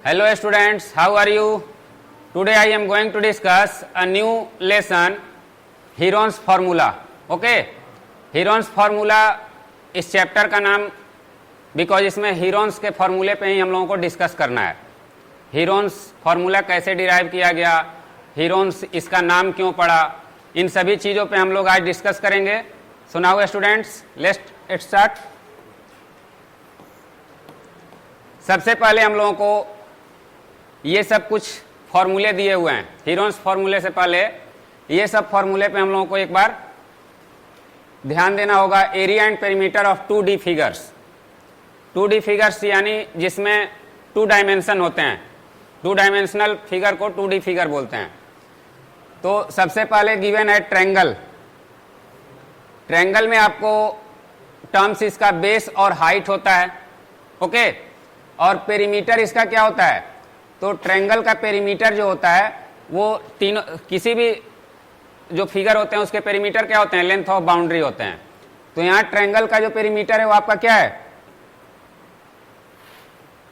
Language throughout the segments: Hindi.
Hello students, how are you? Today I am going to discuss a new lesson, Heron's formula. Okay? Heron's formula इस चैप्टर का नाम बिकॉज इसमें हीरोन्स के फॉर्मूले पे ही हम लोगों को डिस्कस करना है। हीरोन्स फॉर्मूला कैसे डिराइव किया गया, हीरोन्स इसका नाम क्यों पड़ा, इन सभी चीज़ों पे हम लोग आज डिस्कस करेंगे। So now students let's start. सबसे पहले हम लोगों को ये सब कुछ फॉर्मूले दिए हुए हैं। हीरोन्स फॉर्मूले से पहले ये सब फॉर्मूले पे हम लोगों को एक बार ध्यान देना होगा। Area and perimeter of 2D figures, 2D figures यानी जिसमें 2 डायमेंशन होते हैं। 2 डायमेंशनल फिगर को 2D फिगर बोलते हैं। तो सबसे पहले गिवन है ट्रायंगल। ट्रायंगल में आपको टर्म्स इसका बेस और हाइट होता है। ओके, और पेरीमीटर इसका क्या होता है? तो ट्रायंगल का पेरीमीटर जो होता है वो तीनों, किसी भी जो फिगर होते हैं उसके पेरीमीटर क्या होते हैं? लेंथ ऑफ बाउंड्री होते हैं। तो यहां ट्रायंगल का जो पेरीमीटर है वो आपका क्या है?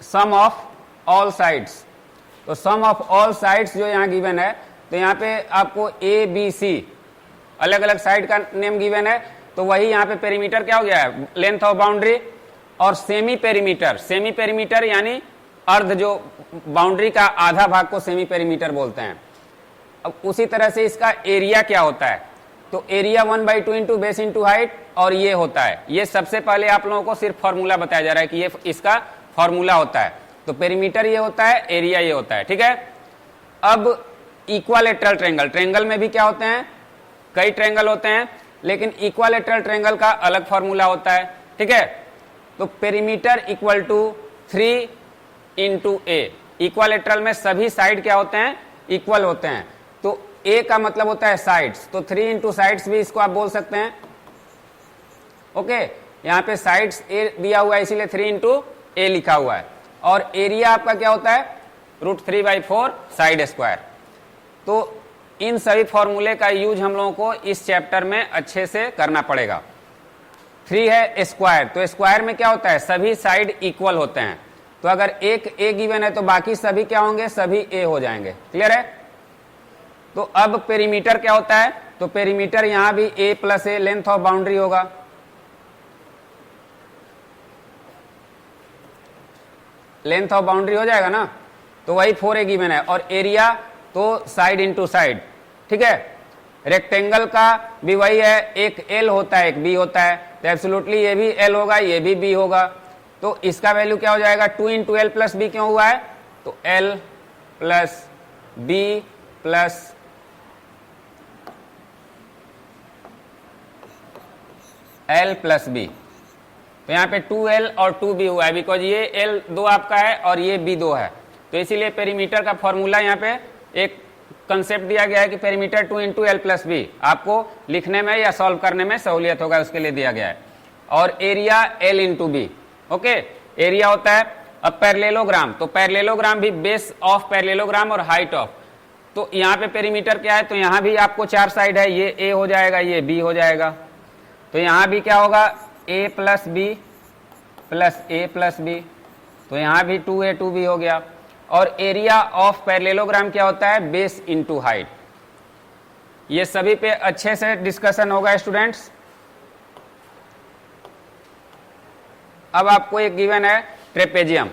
सम ऑफ ऑल साइड्स। तो सम ऑफ ऑल साइड्स जो यहां गिवन है, तो यहां पे आपको ए बी सी अलग अलग साइड का नेम गिवन है, तो वही यहां पे पेरीमीटर क्या हो गया है? Length of boundary. और सेमी पेरीमीटर, सेमी पेरीमीटर यानी अर्ध, जो बाउंड्री का आधा भाग को सेमी पेरीमीटर बोलते हैं। अब उसी तरह से इसका एरिया क्या होता है? तो area 1/2 into base into height, और ये होता है, ये सबसे पहले आप लोगों को सिर्फ फॉर्मूला बताया जा रहा है कि ये इसका फॉर्मूला होता है। तो पेरीमीटर ये होता है, एरिया ये होता है। ठीक है। अब इक्वालेटरल ट्रायंगल, ट्रायंगल में भी क्या होते हैं? कई ट्रायंगल होते हैं, लेकिन इक्वालेटरल ट्रायंगल का अलग फॉर्मूला होता है। ठीक है। तो perimeter equal to 3 into A. Equilateral में सभी साइड क्या होते हैं? इक्वल होते हैं। तो ए का मतलब होता है साइड्स, तो 3 इंटू साइड्स भी इसको आप बोल सकते हैं। ओके, यहां पे साइड्स ए दिया हुआ है इसीलिए 3 इंटू ए लिखा हुआ है। और एरिया आपका क्या होता है? √3/4 साइड स्क्वायर। तो इन सभी फॉर्मूले का यूज हम लोगों को इस चैप्टर में अच्छे से करना पड़ेगा। 3 है स्क्वायर, तो स्क्वायर में क्या होता है? सभी साइड इक्वल होते हैं। तो अगर एक ए गिवन है तो बाकी सभी क्या होंगे? सभी ए हो जाएंगे। क्लियर है? तो अब पेरीमीटर क्या होता है? तो पेरीमीटर यहां भी a plus a length of boundary होगा। लेंथ ऑफ बाउंड्री हो जाएगा ना, तो वही 4A गिवन है। और एरिया तो साइड इंटू साइड। ठीक है। रेक्टेंगल का भी वही है, एक एल होता है एक बी होता है, तो एब्सोल्युटली ये भी एल होगा ये भी बी होगा। तो इसका वैल्यू क्या हो जाएगा? 2 इंटू एल प्लस बी क्यों हुआ है? तो L plus B plus L plus B. तो यहाँ पे 2L और 2B हुआ है, बिकॉज ये L 2 आपका है और ये B 2 है। तो इसीलिए पेरीमीटर का फॉर्मूला यहाँ पे एक कंसेप्ट दिया गया है कि perimeter 2 into L plus B. आपको लिखने में या सॉल्व करने में सहूलियत होगा, उसके लिए दिया गया है। और area L into B. Okay, area होता है। अब पैरेललोग्राम, तो पैरेललोग्राम भी बेस ऑफ पैरेललोग्राम और हाइट ऑफ। तो यहाँ पे पेरीमीटर क्या है? तो यहाँ भी आपको 4 साइड है, ये ए हो जाएगा ये बी हो जाएगा। तो यहां भी क्या होगा? a plus B plus A plus B. तो यहां भी 2a 2b हो गया। और एरिया ऑफ पैरेललोग्राम क्या होता है? Base into height. ये सभी पे अच्छे से डिस्कशन होगा स्टूडेंट्स। अब आपको एक गिवन है ट्रेपेजियम।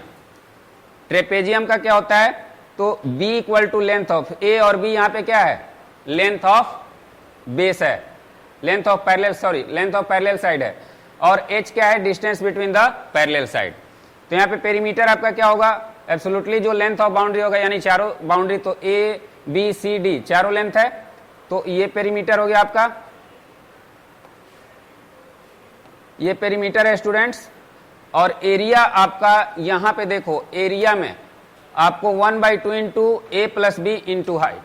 ट्रेपेजियम का क्या होता है? तो b equal to length of a, और b यहां पे क्या है? लेंथ ऑफ बेस है, लेंथ ऑफ पैरेलल साइड है। और h क्या है? Distance between the parallel side. तो यहाँ पे पेरीमीटर आपका क्या होगा? एब्सोल्युटली जो लेंथ ऑफ बाउंड्री होगा, यानी चारों बाउंड्री, तो ए बी सी डी चारों लेंथ है, तो ये पेरीमीटर हो गया आपका। ये पेरीमीटर है स्टूडेंट्स। और एरिया आपका यहां पे देखो, एरिया में आपको 1/2 into a plus b into height.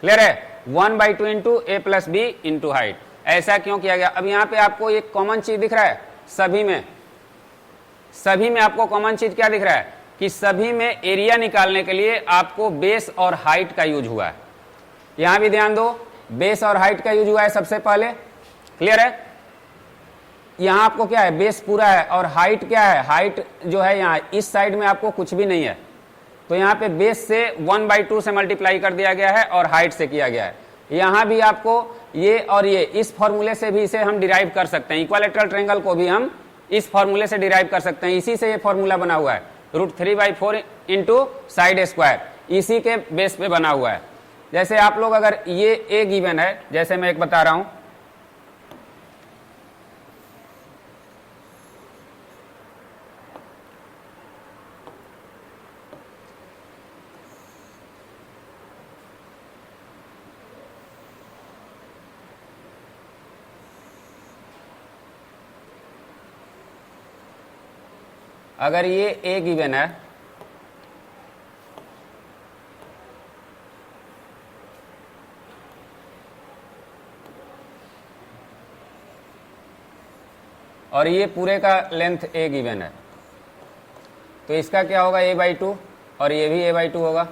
Clear है? 1/2 into a plus b into height. ऐसा क्यों किया गया? अब यहां पे आपको एक कॉमन चीज दिख रहा है सभी में आपको कॉमन चीज क्या दिख रहा है? कि सभी में एरिया निकालने के लिए आपको बेस और हाइट का यूज हुआ है। यहां भी ध्यान दो, बेस और हाइट का यूज हुआ है सबसे पहले। क्लियर है? यहां आपको क्या है? बेस पूरा है, और हाइट क्या है? हाइट जो है यहाँ इस साइड में आपको कुछ भी नहीं है। तो यहाँ पे बेस से 1/2 से मल्टीप्लाई कर दिया गया है और हाइट से किया गया है। यहाँ भी आपको ये और ये इस फॉर्मूले से भी इसे हम डिराइव कर सकते हैं, इक्विलैटरल ट्रायंगल को भी हम इस फॉर्मूले से डिराइव कर सकते हैं। इसी से ये फॉर्मूला बना हुआ है, √3/4 इंटू साइड स्क्वायर, इसी के बेस पे बना हुआ है। जैसे आप लोग अगर ये ए गिवन है, जैसे मैं एक बता रहा हूं, अगर ये ए गिवन है और ये पूरे का लेंथ ए गिवन है, तो इसका क्या होगा a/2 और ये भी a/2 होगा।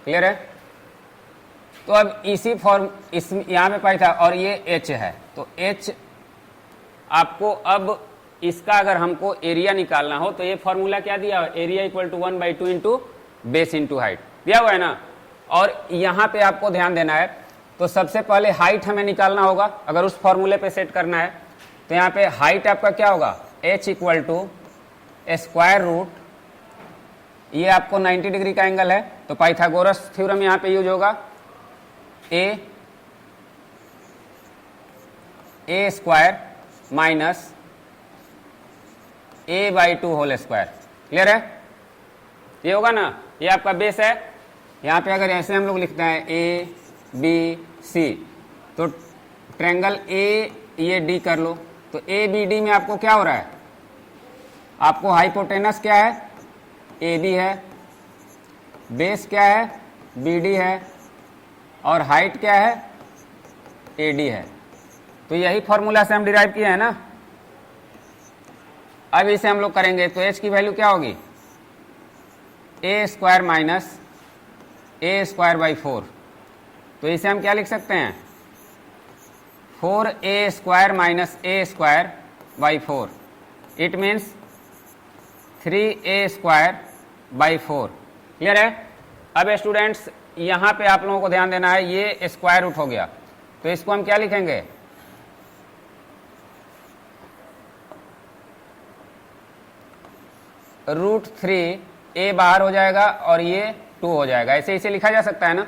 क्लियर है? तो अब इसी फॉर्म इस यहाँ पे पाई था और ये h है, तो h आपको अब इसका अगर हमको एरिया निकालना हो तो ये फॉर्मूला क्या दिया हुआ है, area equal to 1/2 into base into height दिया हुआ है ना। और यहाँ पे आपको ध्यान देना है, तो सबसे पहले हाइट हमें निकालना होगा अगर उस फॉर्मूले पे सेट करना है। तो यहाँ पे हाइट आपका क्या होगा, h equal to square root, ये आपको 90 डिग्री का एंगल है तो पाइथागोरस थ्योरम यहाँ पे यूज होगा, a square minus a/2 whole square. Clear है? ये होगा ना, ये आपका बेस है। यहाँ पे अगर ऐसे हम लोग लिखते हैं ABC, तो ट्रायंगल A ये D कर लो, तो ABD में आपको क्या हो रहा है, आपको हाइपोटेनस क्या है, AB है, बेस क्या है, BD है, और हाइट क्या है, AD है। तो यही फॉर्मूला से हम डिराइव किए हैं ना। अब इसे हम लोग करेंगे तो h की वैल्यू क्या होगी, a स्क्वायर माइनस a²/4। तो इसे हम क्या लिख सकते हैं, 4a square minus a²/4, it means 3a²/4। Clear है? अब स्टूडेंट्स यहाँ पे आप लोगों को ध्यान देना है, ये स्क्वायर रूट हो गया तो इसको हम क्या लिखेंगे, √3, a बाहर हो जाएगा और ये 2 हो जाएगा, ऐसे इसे लिखा जा सकता है ना,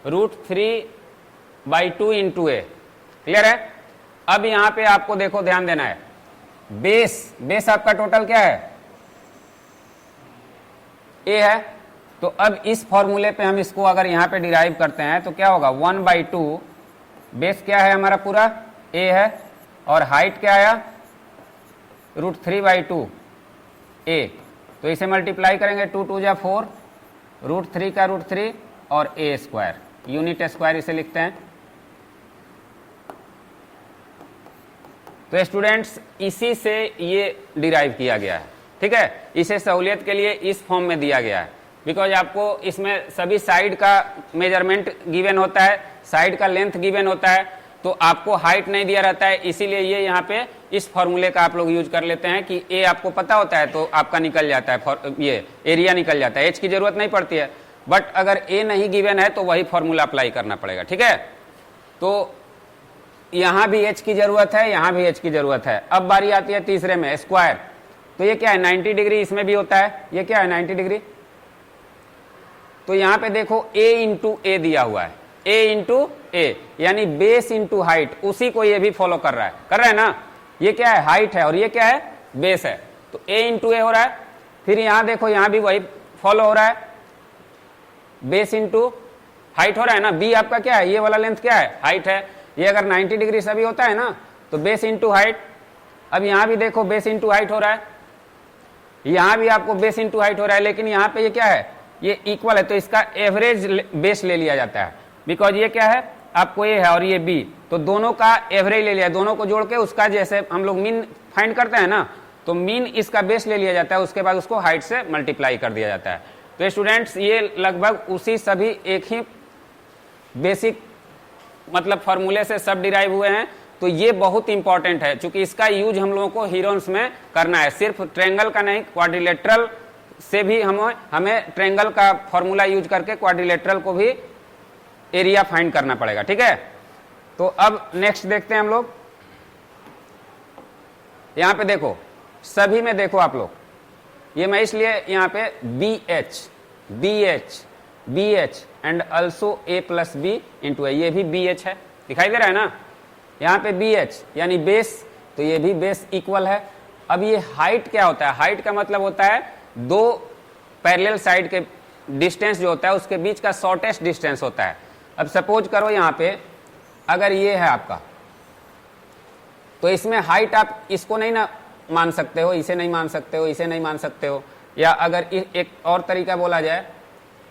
√3/2 इंटू a। क्लियर है? अब यहां पे आपको देखो ध्यान देना है, बेस आपका टोटल क्या है, a है। तो अब इस फॉर्मूले पे हम इसको अगर यहां पे डिराइव करते हैं तो क्या होगा, 1/2, बेस क्या है हमारा पूरा a है और हाइट क्या आया, √3/2 a। तो इसे मल्टीप्लाई करेंगे, 2 2 जा 4, √3 का √3 और a स्क्वायर, यूनिट स्क्वायर इसे लिखते हैं। तो स्टूडेंट्स इसी से ये डिराइव किया गया है, ठीक है। इसे सहूलियत के लिए इस फॉर्म में दिया गया है, बिकॉज आपको इसमें सभी साइड का मेजरमेंट गिवन होता है, साइड का लेंथ गिवन होता है, तो आपको हाइट नहीं दिया रहता है, इसीलिए ये यहाँ पे इस फॉर्मूले का आप लोग यूज कर लेते हैं कि a आपको पता होता है तो आपका निकल जाता है, ये एरिया निकल जाता है, h की जरूरत नहीं पड़ती है। बट अगर a नहीं गिवन है तो वही फॉर्मूला अप्लाई करना पड़ेगा, ठीक है। तो यहाँ भी h की जरूरत है, यहाँ भी h की जरूरत है। अब बारी आती है तीसरे में, स्क्वायर। तो ये क्या है, 90 डिग्री इसमें भी होता है, ये क्या है 90 डिग्री। तो यहाँ पे देखो a इंटू ए दिया हुआ है, a इंटू ए, यानी बेस इंटू हाइट, उसी को ये भी फॉलो कर रहा है ना। ये क्या है, हाइट है और ये क्या है, बेस है, तो a इंटू ए हो रहा है। फिर यहाँ देखो, यहाँ भी वही फॉलो हो रहा है, बेस इंटू हाइट हो रहा है ना। b आपका क्या है, ये वाला लेंथ क्या है, हाइट है। ये अगर 90 डिग्री से भी होता है ना तो बेस इंटू हाइट। अब यहाँ भी देखो बेस इंटू हाइट हो रहा है, यहाँ भी आपको बेस इंटू हाइट हो रहा है, लेकिन यहाँ पे ये क्या है, ये इक्वल है, तो इसका एवरेज बेस ले लिया जाता है, बिकॉज ये क्या है आपको ए है और ये बी, तो दोनों का एवरेज ले लिया, दोनों को जोड़ के उसका जैसे हम लोग मीन फाइंड करते हैं ना, तो मीन इसका बेस ले लिया जाता है, उसके बाद उसको हाइट से मल्टीप्लाई कर दिया जाता है। तो स्टूडेंट्स ये लगभग उसी सभी एक ही बेसिक मतलब फॉर्मूले से सब डिराइव हुए हैं। तो ये बहुत इंपॉर्टेंट है, क्योंकि इसका यूज हम लोगों को हीरोन्स में करना है, सिर्फ ट्रायंगल का नहीं, क्वाड्रिलेटरल से भी हमें ट्रायंगल का फॉर्मूला यूज करके क्वाड्रिलेटरल को भी एरिया फाइंड करना पड़ेगा। ठीक है, तो अब नेक्स्ट देखते हैं हम लोग। यहां पे देखो, सभी में देखो आप लोग, ये मैं इसलिए यहां पे b h and also a plus b into a, ये भी बी एच है, दिखाई दे रहा है ना, यहां पे बी एच यानी बेस, तो ये भी बेस इक्वल है। अब ये हाइट क्या होता है? हाइट का मतलब होता है दो पैरेलल साइड के डिस्टेंस जो होता है उसके बीच का शॉर्टेस्ट डिस्टेंस होता है। अब सपोज करो यहां पे अगर ये है आपका, तो इसमें हाइट आप इसको नहीं ना मान सकते हो, इसे नहीं मान सकते हो, इसे नहीं मान सकते हो। या अगर एक और तरीका बोला जाए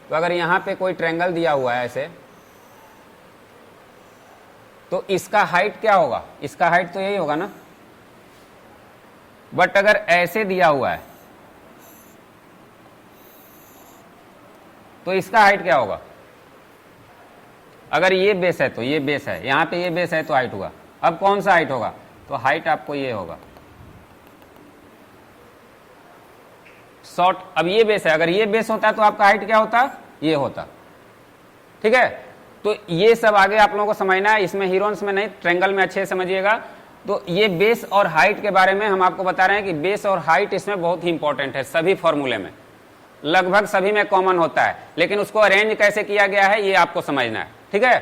तो अगर यहां पे कोई ट्रायंगल दिया हुआ है ऐसे, तो इसका हाइट क्या होगा? इसका हाइट तो यही होगा ना। बट अगर ऐसे दिया हुआ है तो इसका हाइट क्या होगा? अगर ये बेस है तो ये बेस है, यहां पे ये बेस है तो हाइट हुआ। अब कौन सा हाइट होगा? तो हाइट आपको ये होगा शॉर्ट। अब ये बेस है, अगर ये बेस होता तो आपका हाइट क्या होता? ये होता। ठीक है, तो ये सब आगे आप लोगों को समझना है, इसमें हीरोन्स में नहीं, ट्रायंगल में अच्छे से समझिएगा। तो ये बेस और हाइट के बारे में हम आपको बता रहे हैं कि बेस और हाइट इसमें बहुत ही इंपॉर्टेंट है। सभी फॉर्मूले में लगभग सभी में कॉमन होता है, लेकिन उसको अरेंज कैसे किया गया है ये आपको समझना है। ठीक है,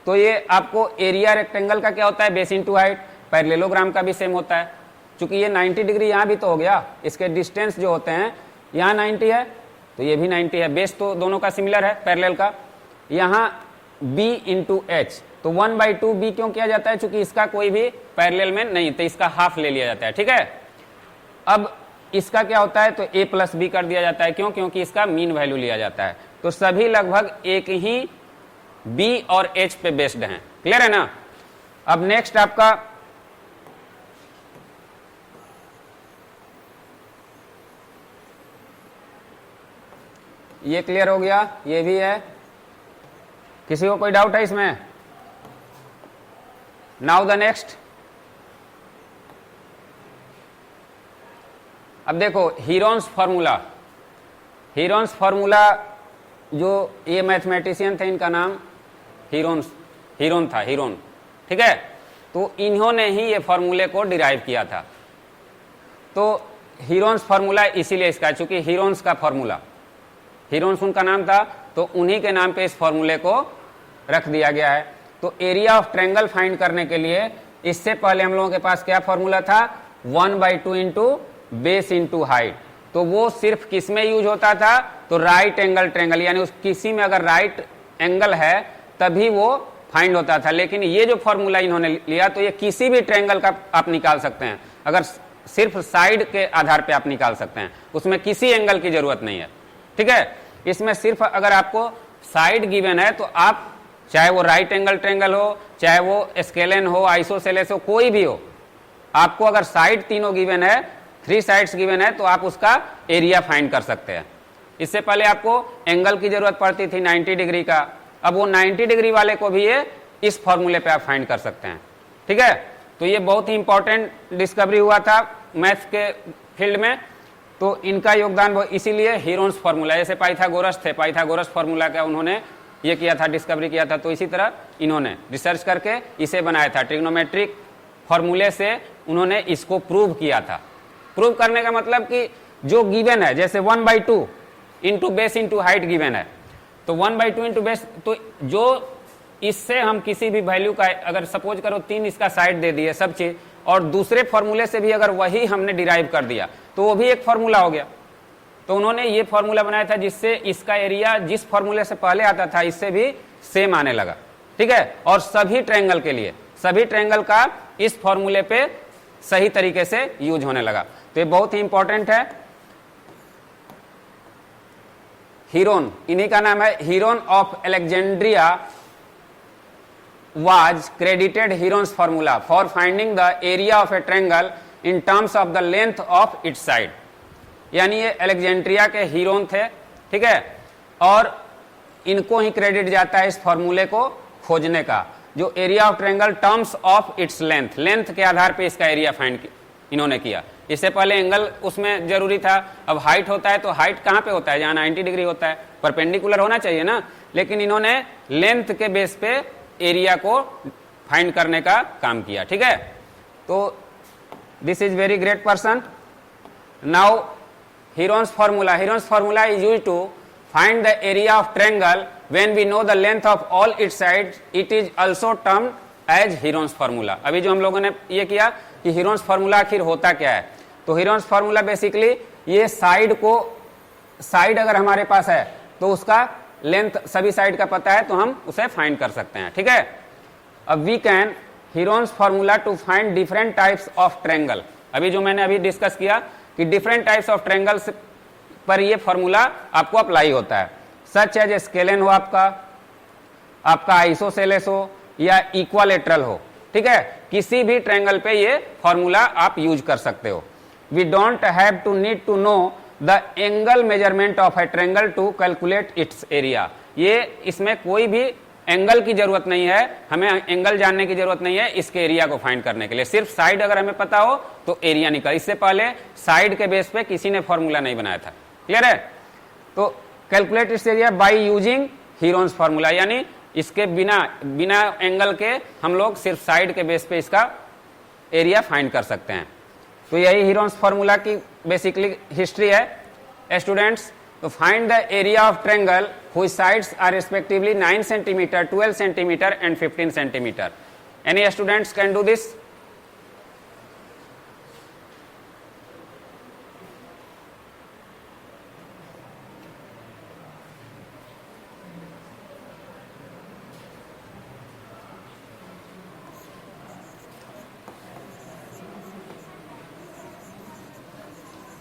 तो ये आपको एरिया रेक्टेंगल का क्या होता है? Base into height. पैरेललोग्राम का भी सेम होता है, चूंकि ये 90 डिग्री यहां भी तो हो गया, इसके डिस्टेंस जो होते हैं यहां 90 है तो ये भी 90 है, बेस तो दोनों का सिमिलर है पैरेलल का। यहां b इंटू एच, तो 1/2 b क्यों किया जाता है? चूंकि इसका कोई भी पैरेलल में नहीं, तो इसका हाफ ले लिया जाता है। ठीक है, अब इसका क्या होता है? तो a प्लस बी कर दिया जाता है। क्यों? क्योंकि इसका मीन वैल्यू लिया जाता है। तो सभी लगभग एक ही b और h पे बेस्ड हैं। क्लियर है ना? अब नेक्स्ट आपका ये क्लियर हो गया, ये भी है। किसी को कोई डाउट है इसमें? Now the next. अब देखो हीरोन्स फॉर्मूला, हीरोन्स फॉर्मूला जो ये मैथमेटिशियन थे, इनका नाम हीरोन था, हीरोन। ठीक है, तो इन्होंने ही ये फॉर्मूले को डिराइव किया था। तो हीरोन्स फॉर्मूला इसीलिए इसका, चूंकि हीरोन्स का फॉर्मूला, हीरोन्स उनका नाम था, तो उन्हीं के नाम पे इस फॉर्मूले को रख दिया गया है। तो एरिया ऑफ ट्रायंगल फाइंड करने के लिए इससे पहले हम लोगों के पास क्या फॉर्मूला था? 1/2 इंटू बेस इंटू हाइट। तो वो सिर्फ किस में यूज होता था? तो राइट एंगल ट्रायंगल, यानी उस किसी में अगर राइट एंगल है तभी वो फाइंड होता था। लेकिन ये जो फॉर्मूला इन्होंने लिया, तो ये किसी भी ट्रायंगल का आप निकाल सकते हैं, अगर सिर्फ साइड के आधार पे आप निकाल सकते हैं, उसमें किसी एंगल की जरूरत नहीं है। ठीक है, इसमें सिर्फ अगर आपको साइड गिवन है तो आप चाहे वो राइट एंगल ट्रायंगल हो, चाहे वो स्केलेन हो, आइसोसेलेस हो, कोई भी हो, आपको अगर साइड तीनों गिवन है, 3 साइड्स गिवन है, तो आप उसका एरिया फाइंड कर सकते हैं। इससे पहले आपको एंगल की जरूरत पड़ती थी 90 डिग्री का, अब वो 90 डिग्री वाले को भी ये इस फॉर्मूले पे आप फाइंड कर सकते हैं। ठीक है, तो ये बहुत ही इंपॉर्टेंट डिस्कवरी हुआ था मैथ्स के फील्ड में, तो इनका योगदान वो इसीलिए हीरोन्स फॉर्मूला, जैसे पाइथागोरस थे, पाइथागोरस फॉर्मूला का उन्होंने ये किया था, डिस्कवरी किया था, तो इसी तरह इन्होंने रिसर्च करके इसे बनाया था। ट्रिग्नोमेट्रिक फॉर्मूले से उन्होंने इसको प्रूव किया था। प्रूव करने का मतलब कि जो गिवन है, जैसे 1/2 into base into height given है, तो 1/2 इंटू बेस, तो जो इससे हम किसी भी वैल्यू का, अगर सपोज करो 3 इसका साइड दे दिए सब चीज, और दूसरे फॉर्मूले से भी अगर वही हमने डिराइव कर दिया तो वो भी एक फॉर्मूला हो गया। तो उन्होंने ये फॉर्मूला बनाया था जिससे इसका एरिया जिस फॉर्मूले से पहले आता था इससे भी सेम आने लगा। ठीक है, और सभी ट्रायंगल के लिए, सभी ट्रायंगल का इस फॉर्मूले पे सही तरीके से यूज होने लगा। तो ये बहुत ही इंपॉर्टेंट है। हीरोन, इन्हीं का नाम है, Heron of Alexandria was credited Heron's formula for finding the area of a triangle in terms of the length of its side। यानी ये अलेक्जेंड्रिया के हीरोन थे। ठीक है, और इनको ही क्रेडिट जाता है इस फॉर्मूले को खोजने का, जो area of triangle terms of its length, length के आधार पे इसका एरिया फाइंड इन्होंने किया। इससे पहले एंगल उसमें जरूरी था, अब हाइट होता है तो हाइट कहाँ पे होता है, जहाँ 90 डिग्री होता है, परपेंडिकुलर होना चाहिए ना, लेकिन इन्होंने लेंथ के बेस पे एरिया को फाइंड करने का काम किया। ठीक है, तो this is very great person. Now Heron's formula is used to find the area of triangle when we know the length of all its sides. It is also termed as Heron's formula. अभी जो हम लोगों ने ये किया कि Heron's formula आखिर होता क्या है, तो Heron's formula बेसिकली ये साइड अगर हमारे पास है तो उसका लेंथ सभी साइड का पता है तो हम उसे फाइंड कर सकते हैं। ठीक है, अब we can Heron's formula to find different types of triangle. अभी जो मैंने अभी डिस्कस किया कि डिफरेंट टाइप्स ऑफ ट्रायंगल्स पर ये फॉर्मूला आपको अप्लाई होता है, सच एज स्केलेन हो, आपका आइसोसेलेस हो या इक्वालेटरल हो। ठीक है, किसी भी ट्रायंगल पे ये फॉर्मूला आप यूज कर सकते हो। We don't have to need to know the angle measurement of a triangle to calculate its area. ये इसमें कोई भी एंगल की जरूरत नहीं है, हमें एंगल जानने की जरूरत नहीं है इसके एरिया को फाइंड करने के लिए, सिर्फ साइड अगर हमें पता हो तो एरिया निकल। इससे पहले साइड के बेस पे किसी ने फॉर्मूला नहीं बनाया था। क्लियर है, तो calculate its area by using Heron's formula, यानी इसके बिना एंगल के हम लोग सिर्फ साइड के बेस पे इसका एरिया फाइंड कर सकते हैं। तो यही हीरोन्स फॉर्मूला की बेसिकली हिस्ट्री है स्टूडेंट्स। तो find the area of triangle whose sides are respectively 9 cm, 12 cm and 15 cm. Any students can do this?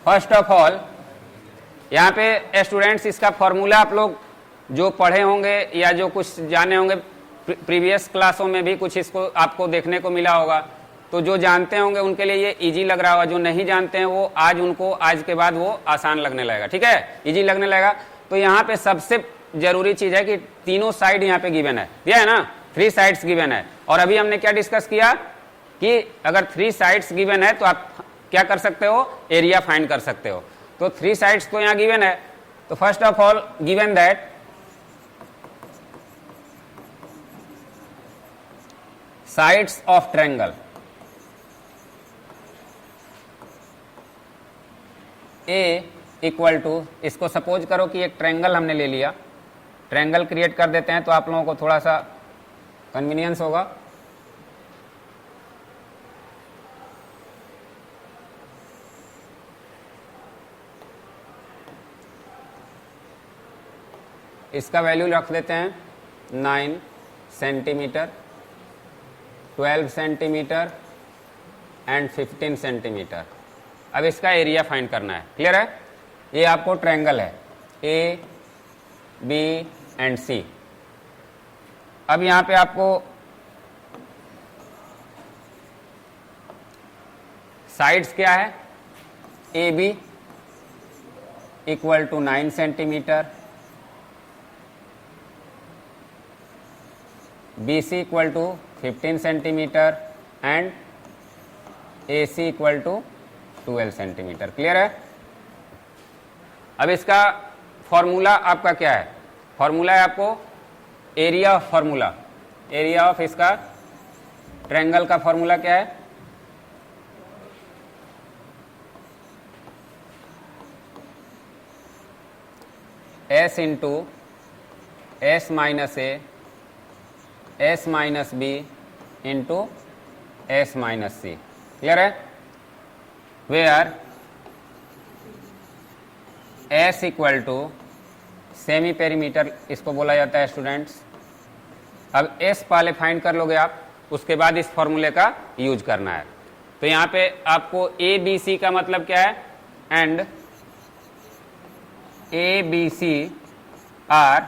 First of all यहाँ पे स्टूडेंट्स इसका फॉर्मूला आप लोग जो पढ़े होंगे या जो कुछ जाने होंगे, प्रीवियस क्लासों में भी कुछ इसको आपको देखने को मिला होगा, तो जो जानते होंगे उनके लिए ये इजी लग रहा होगा, जो नहीं जानते हैं वो आज के बाद वो आसान लगने लगेगा। ठीक है, इजी लगने लगेगा। तो यहाँ पे सबसे जरूरी चीज है कि तीनों साइड यहाँ पे गिवन है, दिया है ना, 3 साइड्स गिवन है। और अभी हमने क्या डिस्कस किया कि अगर 3 साइड्स गिवन है तो आप क्या कर सकते हो, एरिया फाइंड कर सकते हो। तो 3 साइड्स तो यहाँ गिवन है। तो first of all given that sides of triangle A equal to, इसको सपोज करो कि एक ट्रायंगल हमने ले लिया, ट्रायंगल क्रिएट कर देते हैं तो आप लोगों को थोड़ा सा कन्वीनियंस होगा। इसका वैल्यू रख देते हैं 9 सेंटीमीटर, 12 सेंटीमीटर एंड 15 सेंटीमीटर। अब इसका एरिया फाइंड करना है। क्लियर है, ये आपको ट्रायंगल है ए बी एंड सी। अब यहां पे आपको साइड्स क्या है, A B equal to 9 centimetre, BC equal to 15 centimetre and AC equal to 12 centimetre. Clear है। अब इसका फॉर्मूला आपका क्या है, फॉर्मूला है आपको area of formula, area of इसका ट्रायंगल का फॉर्मूला क्या है, S into S minus a S minus b into S minus c. Clear है, where S equal to semi perimeter इसको बोला जाता है स्टूडेंट्स। अब S पहले फाइंड कर लोगे आप, उसके बाद इस फॉर्मूले का यूज करना है। तो यहां पे आपको ए बी सी का मतलब क्या है, and A B C are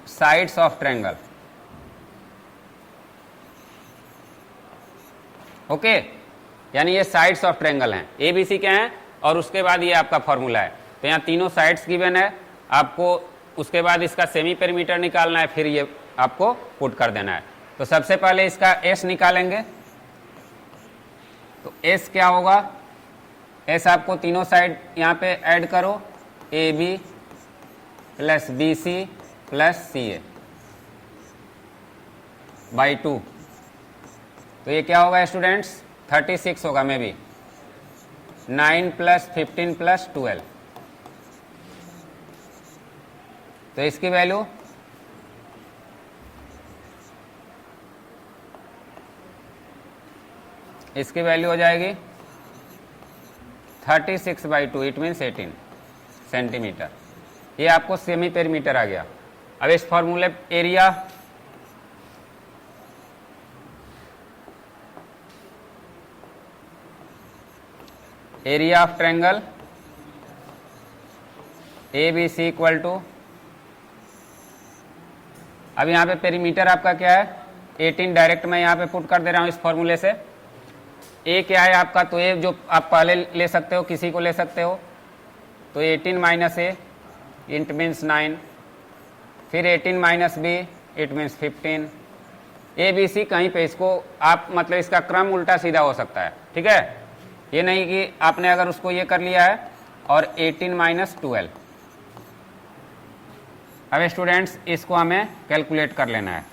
sides of triangle. Okay, यानी ये साइड्स ऑफ ट्रायंगल हैं, ए बी सी क्या है, और उसके बाद ये आपका फॉर्मूला है। तो यहाँ तीनों साइड्स गिवन है आपको, उसके बाद इसका सेमी पेरीमीटर निकालना है, फिर ये आपको पुट कर देना है। तो सबसे पहले इसका एस निकालेंगे, तो एस क्या होगा, एस आपको तीनों साइड यहां पे ऐड करो, A B plus B C plus C A by 2। तो ये क्या होगा स्टूडेंट्स, 36 होगा मे बी, 9 प्लस 15 प्लस 12। तो इसकी वैल्यू हो जाएगी 36/2, इट मीन्स 18 सेंटीमीटर। ये आपको सेमी पेरीमीटर आ गया। अब इस फॉर्मूले area of triangle A B C equal to, अब यहाँ पे पेरीमीटर आपका क्या है 18, डायरेक्ट मैं यहाँ पे पुट कर दे रहा हूँ इस फॉर्मूले से। ए क्या है आपका, तो ए जो आप पहले ले सकते हो, किसी को ले सकते हो, तो 18 माइनस ए इट मीन्स 9, फिर 18 minus B it means 15। A B C कहीं पे इसको आप मतलब इसका क्रम उल्टा सीधा हो सकता है, ठीक है, ये नहीं कि आपने अगर उसको ये कर लिया है और 18 माइनस 12। अब स्टूडेंट्स इसको हमें कैलकुलेट कर लेना है।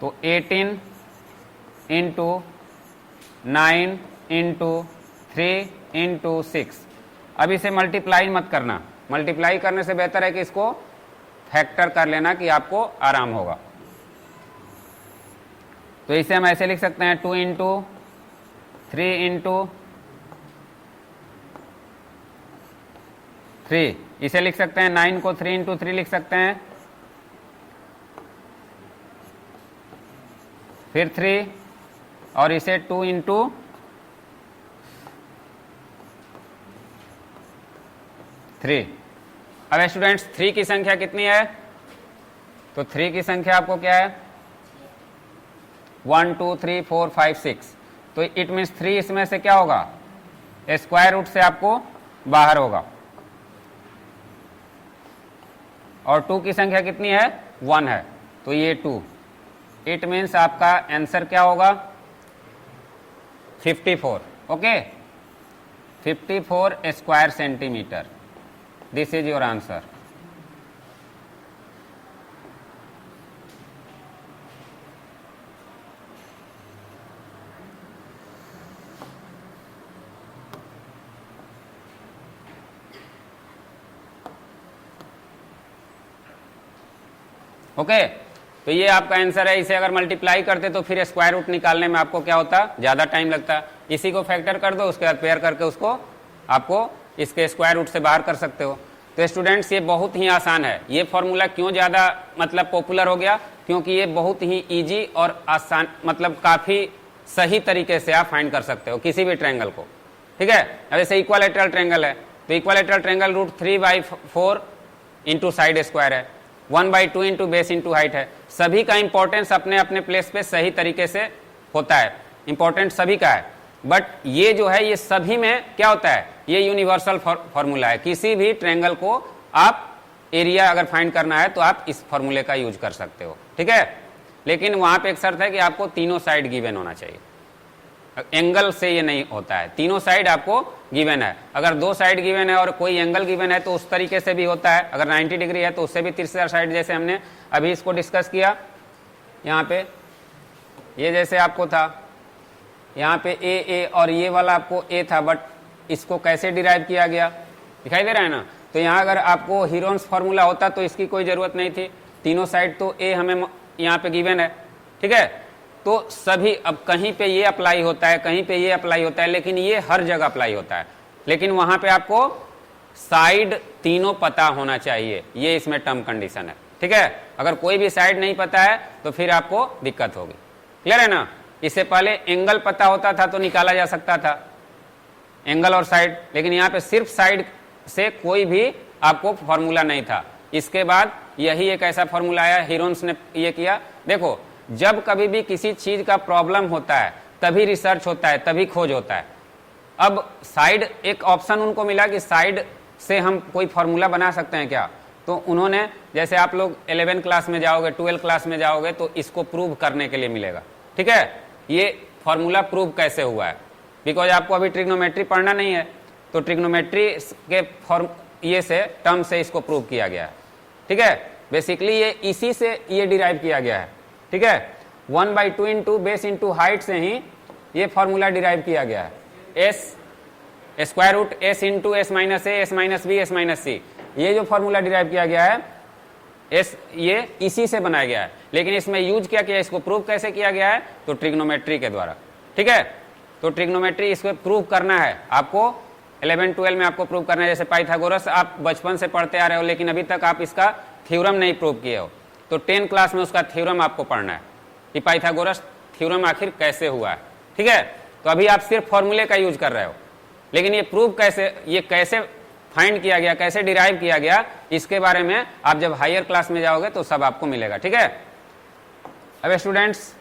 तो 18 इंटू 9 इंटू 3 इंटू 6। अब इसे मल्टीप्लाई मत करना, मल्टीप्लाई करने से बेहतर है कि इसको फैक्टर कर लेना कि आपको आराम होगा। तो इसे हम ऐसे लिख सकते हैं 2 इंटू 3 इंटू 3, इसे लिख सकते हैं 9 को 3 इंटू 3 लिख सकते हैं, फिर 3 और इसे 2 इंटू 3। अब स्टूडेंट्स 3 की संख्या कितनी है, तो 3 की संख्या आपको क्या है 1 2 3 4 5 6। तो इट मीन्स 3 इसमें से क्या होगा, स्क्वायर रूट से आपको बाहर होगा। और 2 की संख्या कितनी है 1 है, तो ये 2, इट मीन्स आपका आंसर क्या होगा 54। Okay, 54 square centimetre, this is your answer. Okay, तो ये आपका आंसर है। इसे अगर मल्टीप्लाई करते तो फिर स्क्वायर रूट निकालने में आपको क्या होता, ज्यादा टाइम लगता। इसी को फैक्टर कर दो, उसके बाद पेयर करके उसको आपको इसके स्क्वायर रूट से बाहर कर सकते हो। तो स्टूडेंट्स ये बहुत ही आसान है। ये फॉर्मूला क्यों ज्यादा मतलब पॉपुलर हो गया, क्योंकि ये बहुत ही इजी और आसान, मतलब काफी सही तरीके से आप फाइंड कर सकते हो किसी भी ट्रायंगल को, ठीक है। अब जैसे इक्वालेटरल ट्रायंगल है, तो equilateral triangle root 3/4 into side square है, 1/2 इंटू बेस इंटू हाइट है। सभी का इंपॉर्टेंस अपने अपने प्लेस पे सही तरीके से होता है, इंपॉर्टेंट सभी का है। बट ये जो है ये सभी में क्या होता है, ये यूनिवर्सल फॉर्मूला है। किसी भी ट्रायंगल को आप एरिया अगर फाइंड करना है तो आप इस फॉर्मूले का यूज कर सकते हो, ठीक है। लेकिन वहां पे एक शर्त है कि आपको तीनों साइड गिवन होना चाहिए, एंगल से ये नहीं होता है। तीनों साइड आपको गिवन है, अगर 2 साइड गिवन है और कोई एंगल गिवन है तो उस तरीके से भी होता है। अगर 90 डिग्री है तो उससे भी तीसरा साइड, जैसे हमने अभी इसको डिस्कस किया यहाँ पे, ये जैसे आपको था यहाँ पे ए और ये वाला आपको ए था, बट इसको कैसे डिराइव किया गया दिखाई दे रहा है ना। तो यहाँ अगर आपको हीरोन्स फॉर्मूला होता तो इसकी कोई जरूरत नहीं थी, तीनों साइड तो ए हमें यहाँ पे गिवन है, ठीक है। तो सभी, अब कहीं पे ये अप्लाई होता है, कहीं पे ये अप्लाई होता है, लेकिन ये हर जगह अप्लाई होता है। लेकिन वहां पे आपको साइड तीनों पता होना चाहिए, ये इसमें टर्म कंडीशन है, ठीक है। अगर कोई भी साइड नहीं पता है तो फिर आपको दिक्कत होगी, क्लियर है ना। इससे पहले एंगल पता होता था तो निकाला जा सकता था एंगल और साइड, लेकिन यहाँ पे सिर्फ साइड से कोई भी आपको फॉर्मूला नहीं था। इसके बाद यही एक ऐसा फॉर्मूला आया, हीरोन्स ने ये किया। देखो, जब कभी भी किसी चीज का प्रॉब्लम होता है तभी रिसर्च होता है, तभी खोज होता है। अब साइड, एक ऑप्शन उनको मिला कि साइड से हम कोई फॉर्मूला बना सकते हैं क्या, तो उन्होंने, जैसे आप लोग 11 क्लास में जाओगे, 12 क्लास में जाओगे तो इसको प्रूव करने के लिए मिलेगा, ठीक है। ये फॉर्मूला प्रूव कैसे हुआ है, बिकॉज आपको अभी ट्रिग्नोमेट्री पढ़ना नहीं है, तो ट्रिग्नोमेट्री के फॉर्म ये से टर्म से इसको प्रूव किया गया है। ठीक है, बेसिकली ये इसी से ये डिराइव किया गया है। ठीक है, 1/2 इंटू बेस इंटू हाइट से ही ये फॉर्मूला डिराइव किया गया है। S square root s into s minus a s minus b s minus c, ये जो फॉर्मूला डिराइव किया गया है एस, ये इसी से बनाया गया है। लेकिन इसमें यूज क्या किया, इसको प्रूव कैसे किया गया है, तो ट्रिग्नोमेट्री के द्वारा। ठीक है, तो ट्रिग्नोमेट्री इसको प्रूव करना है आपको 11-12 में आपको प्रूव करना है। जैसे पाइथागोरस आप बचपन से पढ़ते आ रहे हो, लेकिन अभी तक आप इसका थ्योरम नहीं प्रूव किए हो, तो 10 क्लास में उसका थ्योरम आपको पढ़ना है कि पाइथागोरस थ्योरम आखिर कैसे हुआ है। ठीक है, तो अभी आप सिर्फ फॉर्मूले का यूज कर रहे हो, लेकिन ये प्रूव कैसे, ये कैसे फाइंड किया गया, कैसे डिराइव किया गया, इसके बारे में आप जब हायर क्लास में जाओगे तो सब आपको मिलेगा। ठीक है, अब स्टूडेंट्स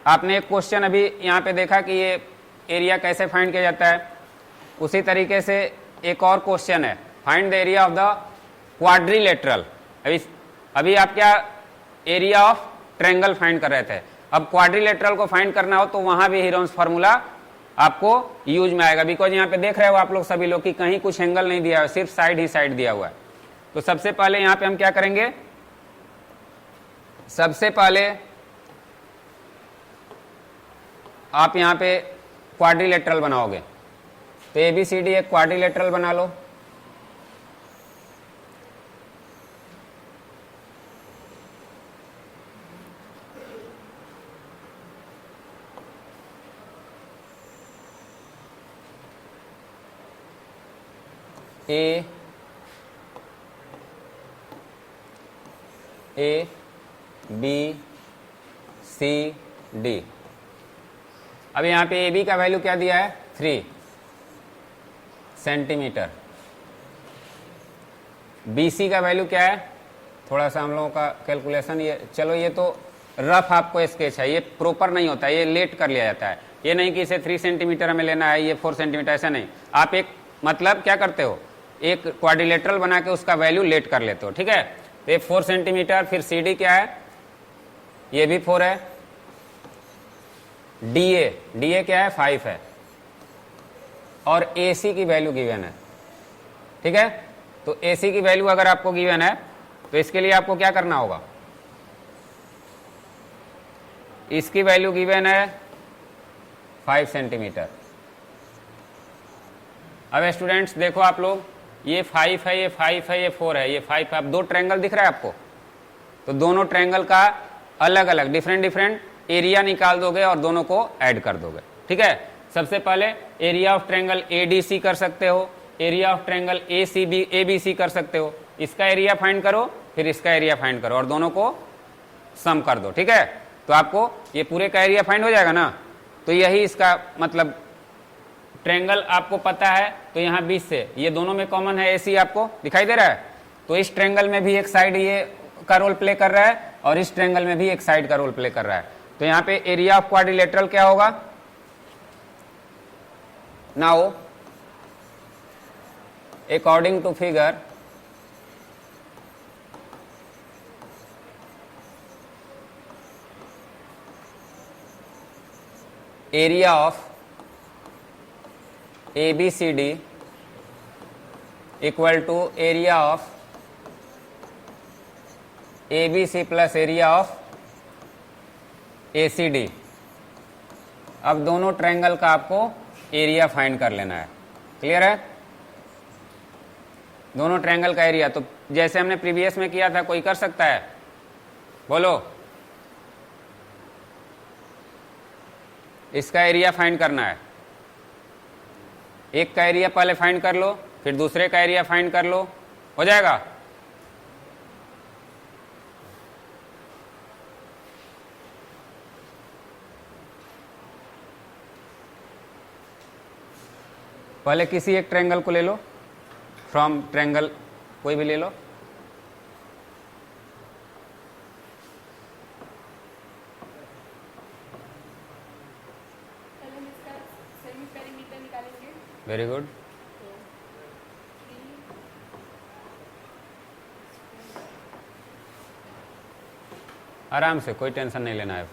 आपने एक क्वेश्चन अभी यहाँ पे देखा कि ये एरिया कैसे फाइंड किया जाता है, उसी तरीके से एक और क्वेश्चन है, find the area of the quadrilateral. अभी आप क्या एरिया ऑफ ट्रायंगल फाइंड कर रहे थे, अब क्वाड्रिलेटरल को फाइंड करना हो तो वहां भी हीरोन्स फार्मूला आपको यूज में आएगा। बिकॉज यहाँ पे देख रहे हो आप लोग सभी लोग कि कहीं कुछ एंगल नहीं दिया हुआ, सिर्फ साइड ही साइड दिया हुआ है। तो सबसे पहले यहाँ पे हम क्या करेंगे, सबसे पहले आप यहाँ पे क्वाड्रिलेटरल बनाओगे, तो ABCD एक क्वाड्रिलेटरल बना लो। A B C D। अब यहाँ पे AB का वैल्यू क्या दिया है, 3 सेंटीमीटर। BC का वैल्यू क्या है, थोड़ा सा हम लोगों का कैलकुलेशन, ये चलो ये तो रफ आपको स्केच है, ये प्रॉपर नहीं होता है, ये लेट कर लिया जाता है। ये नहीं कि इसे 3 सेंटीमीटर हमें लेना है, ये 4 सेंटीमीटर, ऐसा नहीं। आप एक मतलब क्या करते हो, एक क्वाड्रिलेटरल बना के उसका वैल्यू लेट कर लेते हो। ठीक है, तो ये 4 सेंटीमीटर, फिर CD क्या है, ये भी 4 है। DA क्या है, 5 है, और AC की वैल्यू गिवन है। ठीक है, तो AC की वैल्यू अगर आपको गिवन है तो इसके लिए आपको क्या करना होगा, इसकी वैल्यू गिवन है 5 सेंटीमीटर। अब स्टूडेंट्स देखो आप लोग, ये 5 है, ये 5 है, ये 4 है, ये 5 है। अब 2 ट्रायंगल दिख रहा है आपको, तो दोनों ट्रायंगल का अलग अलग डिफरेंट एरिया निकाल दोगे और दोनों को ऐड कर दोगे। ठीक है, सबसे पहले एरिया ऑफ ट्रायंगल ADC कर सकते हो, एरिया ऑफ ट्रायंगल ABC कर सकते हो। इसका एरिया फाइंड करो, फिर इसका एरिया फाइंड करो और दोनों को सम कर दो। ठीक है, तो आपको ये पूरे का एरिया फाइंड हो जाएगा ना। तो यही इसका मतलब, ट्रायंगल आपको पता है, तो यहाँ 20 से ये दोनों में कॉमन है, AC आपको दिखाई दे रहा है। तो इस ट्रायंगल में भी एक साइड ये का रोल प्ले कर रहा है और इस ट्रायंगल में भी एक साइड का रोल प्ले कर रहा है। तो यहाँ पे एरिया ऑफ क्वाड्रिलेटरल क्या होगा, now according to figure area of ABCD equal to area of ABC plus area of ACD। अब दोनों ट्रायंगल का आपको एरिया फाइंड कर लेना है। क्लियर है, दोनों ट्रायंगल का एरिया। तो जैसे हमने प्रीवियस में किया था, कोई कर सकता है, बोलो। इसका एरिया फाइंड करना है, एक का एरिया पहले फाइंड कर लो, फिर दूसरे का एरिया फाइंड कर लो, हो जाएगा। पहले किसी एक ट्रायंगल को ले लो, फ्रॉम ट्रायंगल कोई भी ले लो। वेरी गुड, आराम से, कोई टेंशन नहीं लेना है।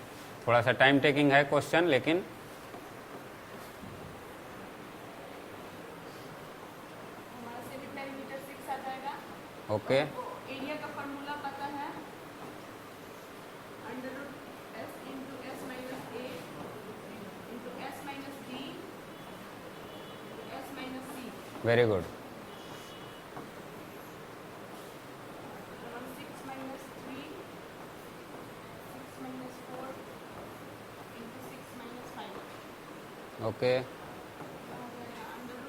थोड़ा सा टाइम टेकिंग है क्वेश्चन, लेकिन ओके, एरिया का फॉर्मूला पता है, under s into s minus a into s minus b s minus c. Very good. 6 minus 3 6 minus 4 into 6 minus 5। Okay, under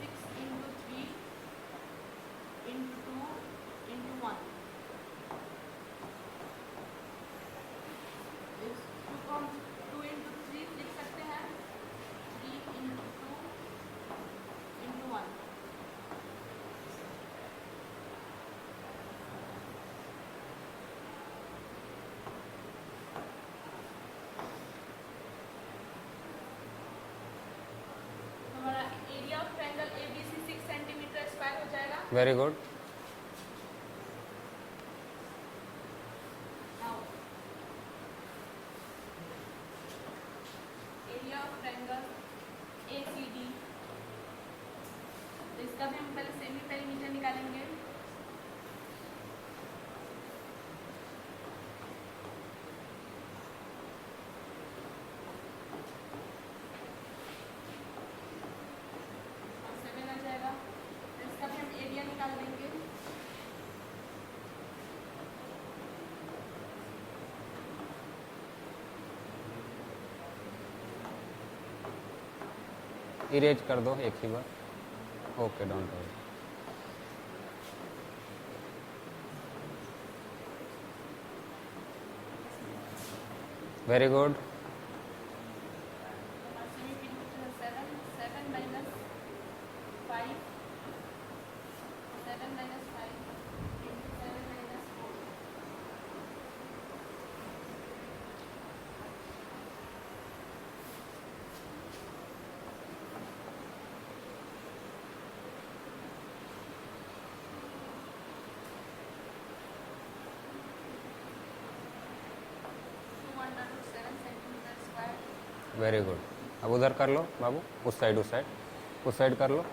6 into 3 into 2 into 1। इसको हम 2 इंटू 3 लिख सकते हैं, 3 इंटू 2 इंटू 1। हमारा area of triangle ABC 6 centimetre square हो जाएगा। Very good. Now, area of triangle ACD, तो इसका भी हम पहले सेमी पेरीमीटर निकालेंगे। और 7 आ जाएगा, तो इसका भी हम एरिया निकाल देंगे। इरेज कर दो एक ही बार। Okay, don't worry. Very good. Semi perimeter 7 minus 5 7 minus 5 into 7 minus 4। Very good. अब उधर कर लो बाबू, उस साइड कर लो।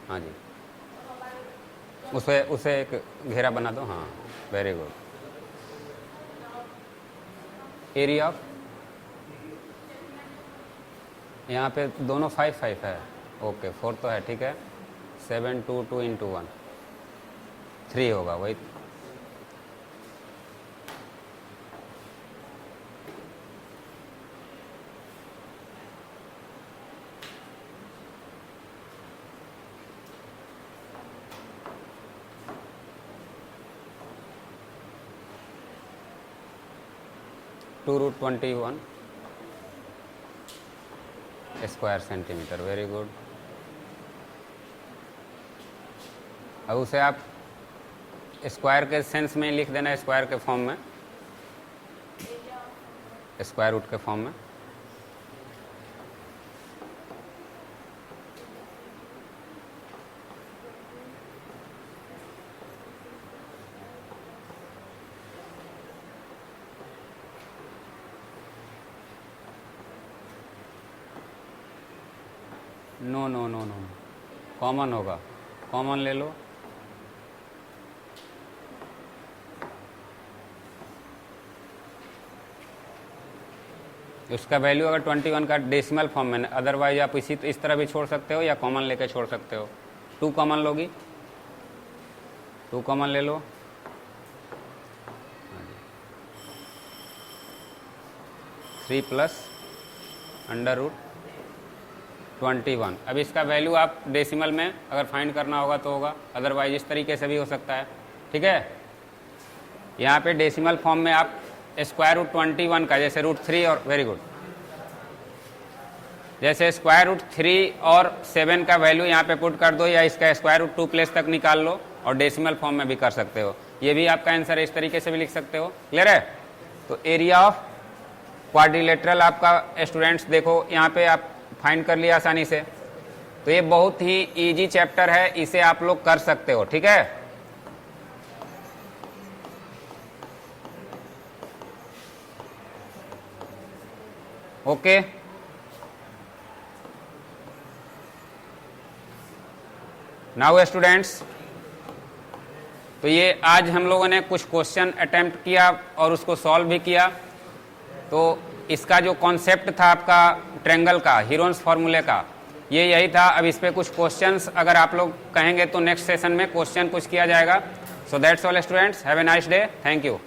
हाँ जी, उसे एक घेरा बना दो। हाँ, वेरी गुड। एरिया ऑफ, यहाँ पे दोनों 5 5 है। ओके, 4 तो है, ठीक है। 7 2 2 इंटू 1 3 होगा, वही। Two root 21 square centimetre. Very good. अब उसे आप स्क्वायर के सेंस में लिख देना, स्क्वायर के फॉर्म में, स्क्वायर रूट के फॉर्म में। No no no no, common होगा, कॉमन ले लो। उसका वैल्यू अगर 21 का डेसिमल फॉर्म में, अदरवाइज आप इस तरह भी छोड़ सकते हो या कॉमन लेके छोड़ सकते हो। 2 कॉमन लोगी, 2 कॉमन ले लो। 3 प्लस अंडर रूट 21। अब इसका वैल्यू आप डेसिमल में अगर फाइंड करना होगा तो होगा, अदरवाइज इस तरीके से भी हो सकता है, ठीक है। यहाँ पे डेसिमल फॉर्म में आप स्क्वायर रूट 21 का, जैसे रूट 3 और, वेरी गुड, जैसे स्क्वायर रूट 3 और 7 का वैल्यू यहाँ पे पुट कर दो, या इसका स्क्वायर रूट 2 प्लेस तक निकाल लो, और डेसिमल फॉर्म में भी कर सकते हो। ये भी आपका आंसर है, इस तरीके से भी लिख सकते हो। क्लियर है? तो एरिया ऑफ क्वाड्रिलेटरल आपका स्टूडेंट्स देखो यहाँ पे आप फाइंड कर लिया आसानी से। तो ये बहुत ही इजी चैप्टर है, इसे आप लोग कर सकते हो, ठीक है। ओके, नाउ स्टूडेंट्स तो ये आज हम लोगों ने कुछ क्वेश्चन अटेम्प्ट किया और उसको सॉल्व भी किया। तो इसका जो कॉन्सेप्ट था आपका ट्रायंगल का, हीरोन्स फॉर्मूले का, ये यही था। अब इस पे कुछ क्वेश्चंस अगर आप लोग कहेंगे तो नेक्स्ट सेशन में क्वेश्चन कुछ किया जाएगा। So that's all students, have a nice day, thank you.